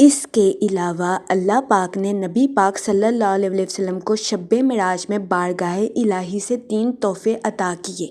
اس کے علاوہ اللہ پاک نے نبی پاک صلی اللہ علیہ وسلم کو شب معراج میں بارگاہ الہی سے 3 تحفے عطا کیے۔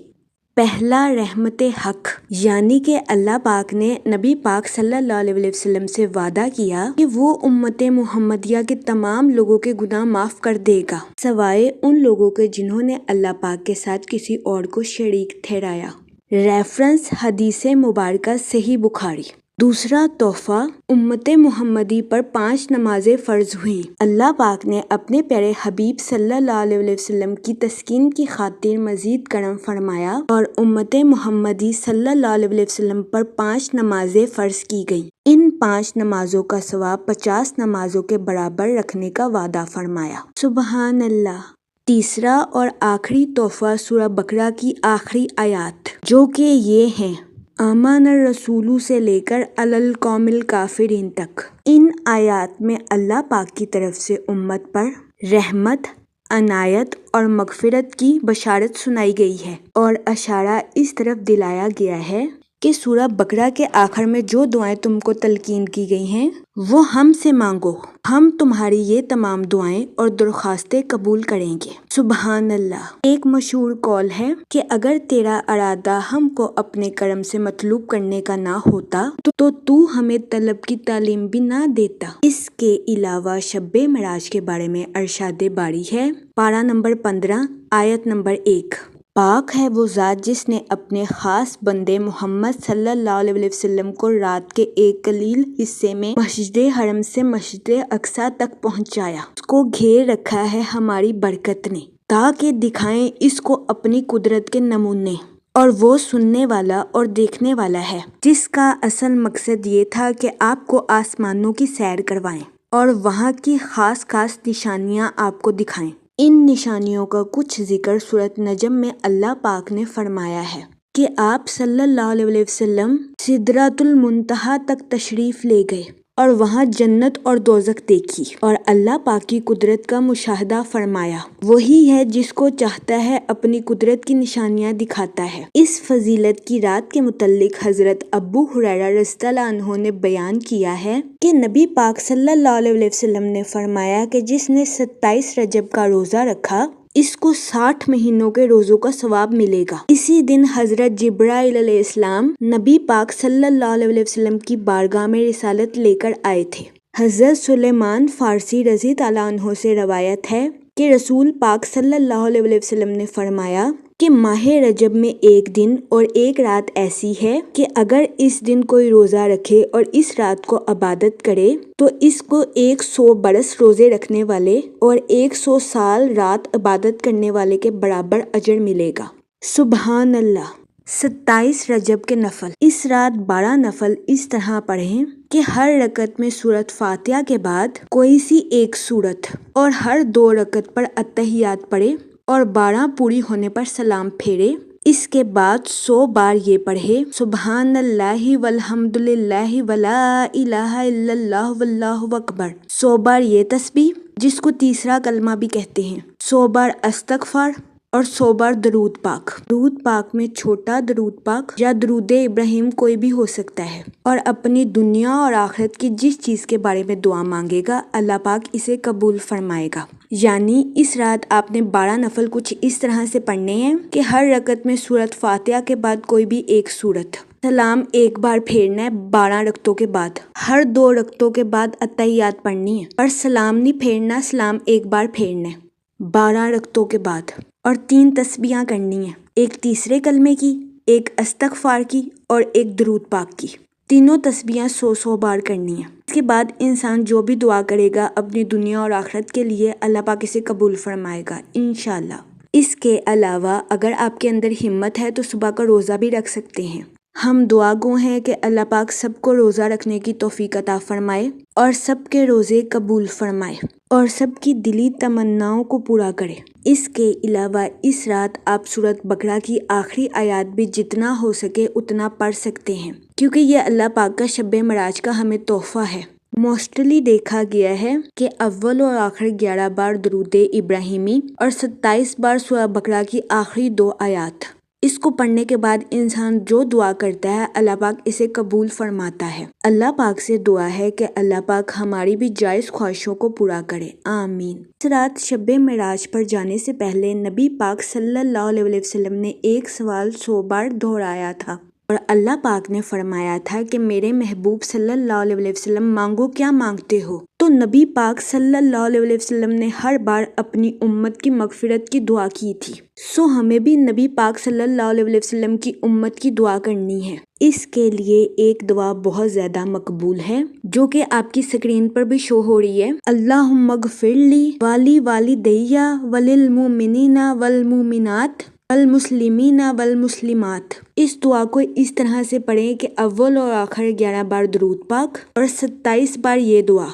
پہلا رحمت حق، یعنی کہ اللہ پاک نے نبی پاک صلی اللہ علیہ وسلم سے وعدہ کیا کہ وہ امت محمدیہ کے تمام لوگوں کے گناہ معاف کر دے گا، سوائے ان لوگوں کے جنہوں نے اللہ پاک کے ساتھ کسی اور کو شریک ٹھہرایا۔ ریفرنس حدیث مبارکہ صحیح بخاری۔ دوسرا تحفہ، امت محمدی پر 5 نمازیں فرض ہوئیں۔ اللہ پاک نے اپنے پیارے حبیب صلی اللہ علیہ وسلم کی تسکین کی خاطر مزید کرم فرمایا اور امت محمدی صلی اللہ علیہ وسلم پر 5 نمازیں فرض کی گئیں۔ ان 5 نمازوں کا ثواب 50 نمازوں کے برابر رکھنے کا وعدہ فرمایا۔ سبحان اللہ۔ تیسرا اور آخری تحفہ سورہ بقرہ کی آخری آیات، جو کہ یہ ہیں آمن الرسول سے لے کر علی القوم الکافرین تک۔ ان آیات میں اللہ پاک کی طرف سے امت پر رحمت، عنایت اور مغفرت کی بشارت سنائی گئی ہے، اور اشارہ اس طرف دلایا گیا ہے کہ سورہ بقرہ کے آخر میں جو دعائیں تم کو تلقین کی گئی ہیں وہ ہم سے مانگو، ہم تمہاری یہ تمام دعائیں اور درخواستیں قبول کریں گے۔ سبحان اللہ۔ ایک مشہور قول ہے کہ اگر تیرا ارادہ ہم کو اپنے کرم سے مطلوب کرنے کا نہ ہوتا تو ہمیں طلب کی تعلیم بھی نہ دیتا۔ اس کے علاوہ شب معراج کے بارے میں ارشاد باری ہے، پارہ نمبر 15 آیت نمبر 1۔ پاک ہے وہ ذات جس نے اپنے خاص بندے محمد صلی اللہ علیہ وسلم کو رات کے ایک قلیل حصے میں مسجد حرم سے مسجد اقصیٰ تک پہنچایا۔ اس کو گھیر رکھا ہے ہماری برکت نے، تاکہ دکھائیں اس کو اپنی قدرت کے نمونے، اور وہ سننے والا اور دیکھنے والا ہے، جس کا اصل مقصد یہ تھا کہ آپ کو آسمانوں کی سیر کروائیں اور وہاں کی خاص نشانیاں آپ کو دکھائیں۔ ان نشانیوں کا کچھ ذکر سورۃ نجم میں اللہ پاک نے فرمایا ہے کہ آپ صلی اللہ علیہ وسلم سدرۃ المنتہا تک تشریف لے گئے اور وہاں جنت اور دوزخ دیکھی اور اللہ پاک کی قدرت کا مشاہدہ فرمایا۔ وہی ہے جس کو چاہتا ہے اپنی قدرت کی نشانیاں دکھاتا ہے۔ اس فضیلت کی رات کے متعلق حضرت ابو ہریرہ رضی اللہ عنہ نے بیان کیا ہے کہ نبی پاک صلی اللہ علیہ وسلم نے فرمایا کہ جس نے 27 رجب کا روزہ رکھا اس کو 60 مہینوں کے روزوں کا ثواب ملے گا۔ اسی دن حضرت جبرائیل علیہ السلام نبی پاک صلی اللہ علیہ وسلم کی بارگاہ میں رسالت لے کر آئے تھے۔ حضرت سلیمان فارسی رضی اللہ عنہ سے روایت ہے کہ رسول پاک صلی اللہ علیہ وسلم نے فرمایا کہ ماہ رجب میں ایک دن اور ایک رات ایسی ہے کہ اگر اس دن کوئی روزہ رکھے اور اس رات کو عبادت کرے تو اس کو 100 برس روزے رکھنے والے اور 100 سال رات عبادت کرنے والے کے برابر اجر ملے گا۔ سبحان اللہ۔ 27 رجب کے نفل۔ اس رات 12 نفل اس طرح پڑھیں کہ ہر رکعت میں سورۃ فاتحہ کے بعد کوئی سی ایک سورت اور ہر 2 رکعت پر اتحیات پڑھے اور 12 پوری ہونے پر سلام پھیرے۔ اس کے بعد 100 بار یہ پڑھے سبحان اللہ والحمد للہ ولا الہ الا اللہ واللہ اکبر۔ 100 بار یہ تسبیح جس کو تیسرا کلمہ بھی کہتے ہیں، 100 بار استغفار اور 100 بار درود پاک۔ درود پاک میں چھوٹا درود پاک یا درود ابراہیم کوئی بھی ہو سکتا ہے، اور اپنی دنیا اور آخرت کی جس چیز کے بارے میں دعا مانگے گا اللہ پاک اسے قبول فرمائے گا۔ یعنی اس رات آپ نے 12 نفل کچھ اس طرح سے پڑھنے ہیں کہ ہر رکعت میں سورۃ فاتحہ کے بعد کوئی بھی ایک سورت، سلام ایک بار پھیرنا ہے 12 رکعتوں کے بعد، ہر 2 رکعتوں کے بعد اتحیات پڑھنی ہے اور سلام نہیں پھیرنا، سلام ایک بار پھیرنا ہے 12 رکعتوں کے بعد، اور 3 تسبیحاں کرنی ہیں، ایک تیسرے کلمے کی، ایک استغفار کی اور ایک درود پاک کی۔ تینوں تسبیحاں 100 بار کرنی ہیں۔ اس کے بعد انسان جو بھی دعا کرے گا اپنی دنیا اور آخرت کے لیے اللہ پاک اسے قبول فرمائے گا انشاءاللہ۔ اس کے علاوہ اگر آپ کے اندر ہمت ہے تو صبح کا روزہ بھی رکھ سکتے ہیں۔ ہم دعا گو ہیں کہ اللہ پاک سب کو روزہ رکھنے کی توفیق عطا فرمائے اور سب کے روزے قبول فرمائے اور سب کی دلی تمناؤں کو پورا کرے۔ اس کے علاوہ اس رات آپ سورۃ بقرہ کی آخری آیات بھی جتنا ہو سکے اتنا پڑھ سکتے ہیں، کیونکہ یہ اللہ پاک کا شب معراج کا ہمیں تحفہ ہے۔ موسٹلی دیکھا گیا ہے کہ اول اور آخر 11 بار درود ابراہیمی اور 27 بار سورہ بقرہ کی آخری 2 آیات اس کو پڑھنے کے بعد انسان جو دعا کرتا ہے اللہ پاک اسے قبول فرماتا ہے۔ اللہ پاک سے دعا ہے کہ اللہ پاک ہماری بھی جائز خواہشوں کو پورا کرے، آمین۔ اس رات شب معراج پر جانے سے پہلے نبی پاک صلی اللہ علیہ وسلم نے ایک سوال 100 بار دہرایا تھا اور اللہ پاک نے فرمایا تھا کہ میرے محبوب صلی اللہ علیہ وسلم مانگو کیا مانگتے ہو؟ تو نبی پاک صلی اللہ علیہ وسلم نے ہر بار اپنی امت کی مغفرت کی دعا کی تھی، سو ہمیں بھی نبی پاک صلی اللہ علیہ وسلم کی امت کی دعا کرنی ہے۔ اس کے لیے ایک دعا بہت زیادہ مقبول ہے جو کہ آپ کی سکرین پر بھی شو ہو رہی ہے، اللہم اغفر لی والی والدیّ وللمؤمنین والمؤمنات والمسلمین والمسلمات۔ اس دعا کو اس طرح سے پڑھیں کہ اول اور آخر 11 بار درود پاک اور 27 بار یہ دعا،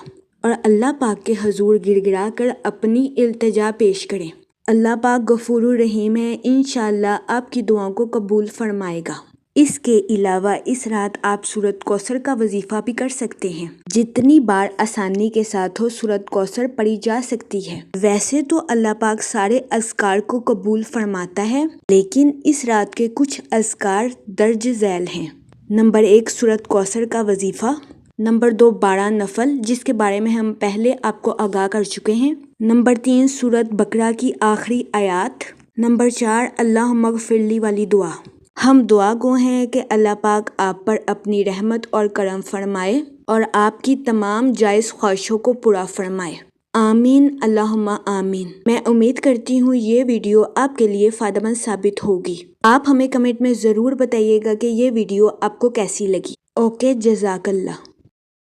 اور اللہ پاک کے حضور گر گرا کر اپنی التجا پیش کریں۔ اللہ پاک غفور الرحیم ہے، انشاءاللہ آپ کی دعاؤں کو قبول فرمائے گا۔ اس کے علاوہ اس رات آپ سورۃ کوثر کا وظیفہ بھی کر سکتے ہیں، جتنی بار آسانی کے ساتھ ہو سورۃ کوثر پڑھی جا سکتی ہے۔ ویسے تو اللہ پاک سارے اذکار کو قبول فرماتا ہے، لیکن اس رات کے کچھ اذکار درج ذیل ہیں۔ نمبر 1 سورۃ کوثر کا وظیفہ، نمبر 2 12 نفل جس کے بارے میں ہم پہلے آپ کو آگاہ کر چکے ہیں، نمبر 3 سورۃ بقرہ کی آخری آیات، نمبر 4 اللہم اغفر لی والی دعا۔ ہم دعا گو ہیں کہ اللہ پاک آپ پر اپنی رحمت اور کرم فرمائے اور آپ کی تمام جائز خواہشوں کو پورا فرمائے، آمین اللہم آمین۔ میں امید کرتی ہوں یہ ویڈیو آپ کے لیے فائدہ مند ثابت ہوگی۔ آپ ہمیں کمنٹ میں ضرور بتائیے گا کہ یہ ویڈیو آپ کو کیسی لگی۔ اوکے، جزاک اللہ۔